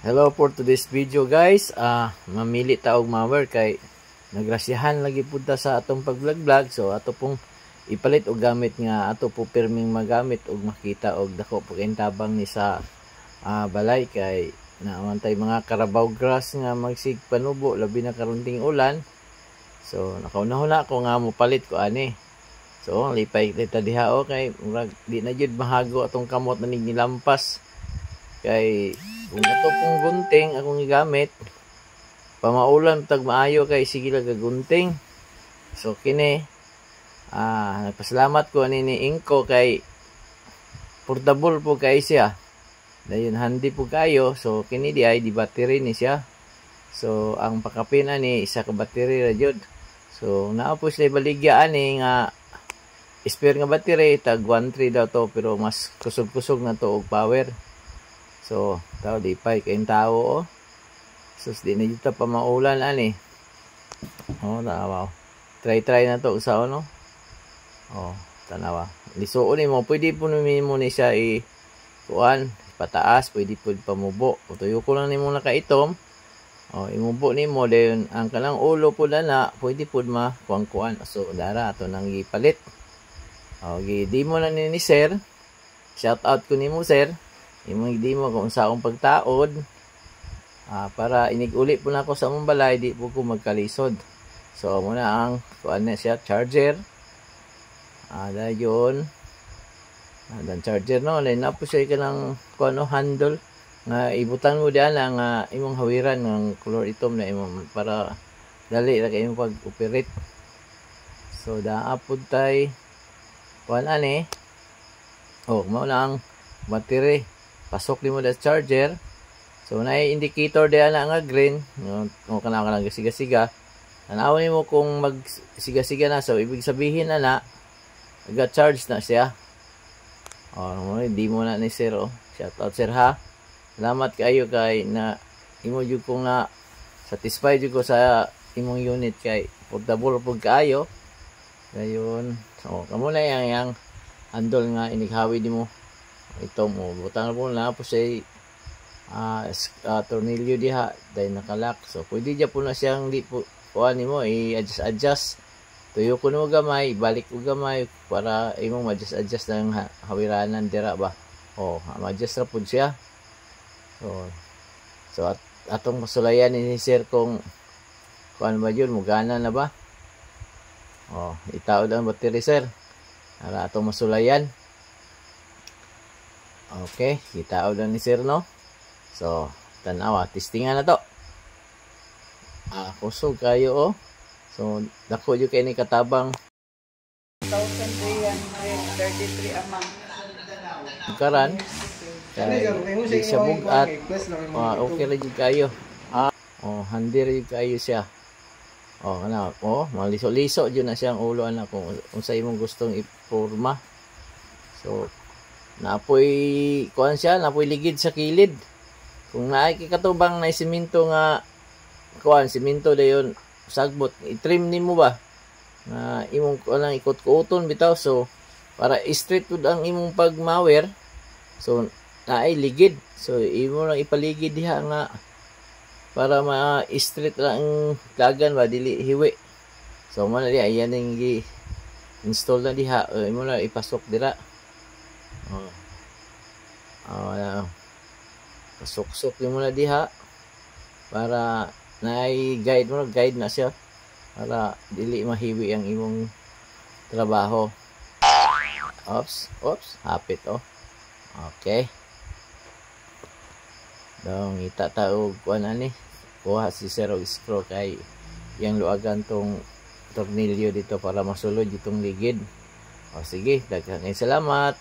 Hello for today's video guys. Mamili ta og mower kay nagrasyahan lagi pud ta sa atong pag-vlog. So ato pong ipalit og gamit nga ato po pirming magamit og makita og dako po tabang ni sa balay kay naamantay mga Carabao grass nga magsig panubo labi na karunting ulan. So nakauna-una ko nga mo palit ko ani. So lipay kita diha o kay murag di na jud mahago atong kamot na nilampas. Kay kung ito pong gunting akong gigamit pamaulan tag maayo kay sige lang gunting. So kini nagpasalamat ko ani ni Inco kay portable po kay siya. Dayon handy po kayo. So kini di ay di battery ni siya. So ang pakapin ani isa ka battery ra jud. So naa po sila baligya ani nga spare nga battery tag 1.3 daw to pero mas kusog-kusog na to og power. So, tao di pa kayong tao oh. Sus di na dito pa maulan ani. Oh, tanawa. Try na to usa no. Oh, tanawa. Lisuon ni mo pwede po mo ni siya kuan pataas, pwede po pamubo. Tuyo ko lang nimo nakaitom. Oh, imubo nimo dayon ang kanang ulo po na pwede po kuan. So, dara ato nang gipalit. Oh, di mo na ni sir. Shout out ko nimo sir. Imong di mo kung sa akong pagtaod para inig-uli po na ako sa mong balay di po ko magkalisod. So muna ang kuan na siya charger. Dayon dan charger no line up po siya kanang kuan no handle nga ibutan mo diyan ang imong hawiran ng color itom na imong para dali ra kay imong pag-operate. So daapod tay kuan ani. Oh mao na ang battery. Pasok nimo da charger. So naay indicator diyan nga green, no kana gasiga-siga. Tanaw nimo kung magsiga-siga na so ibig sabihin na nag-charge na siya. Oh, di mo na ni sir oh. Shout out sir ha. Salamat kayo kay na imo jud ko nga satisfied jud ko sa imong unit kay portable pud kaayo. Dayon, so kamo na yang handle nga inighawi nimo. Ito mo butang po na po say tornilyo diha dahil nakalak. So pwede dya po na siyang di po kuan nimo i-adjust. Tuyo ko nimo gamay, balik ko gamay para imong ma-adjust ng hawiranan dira ba. Oh, ma-adjust ra pud siya. So atong masulayan ni sir kung kuan ba yun mugana na ba. Oh, itaod ang battery sir. Para atong masulayan. Okay, kita udah ni sir no. So, tanawa, testingan na to. Kusog kayo oh. So, dako jud kay ni katabang 1,333 amang. Karan. Kay siya bugat. Okay ra jud kayo. Handi ra jud kayo siya. Ano, maliso-liso jud na siyang ulo anak kung unsay imong gustong iporma. So, napoy kuan siya, napoy ligid sa kilid. Kung naay katubang na simento nga kuan, simento dayon sagbot, i-trim nimo ba? Na imong kuan ikot-kuoton bitaw so para straight pud ang imong pagmawer. So naay ligid. So imo lang ipaligid diha nga para ma-straight lang ang dagan ba dili hiwi. So mo na diha ayan ning install na diha. Imo lang ipasok dira. Pasok-sok mo na diha para guide mo, guide na siya para dili mahiwi ang imong trabaho. Oops, hapit oh. Okay. Dong itataog kuan ani. Kuha si sir og screw kay yang luagan tong tornilyo dito para masulod itong ligid. Sige, daghang salamat.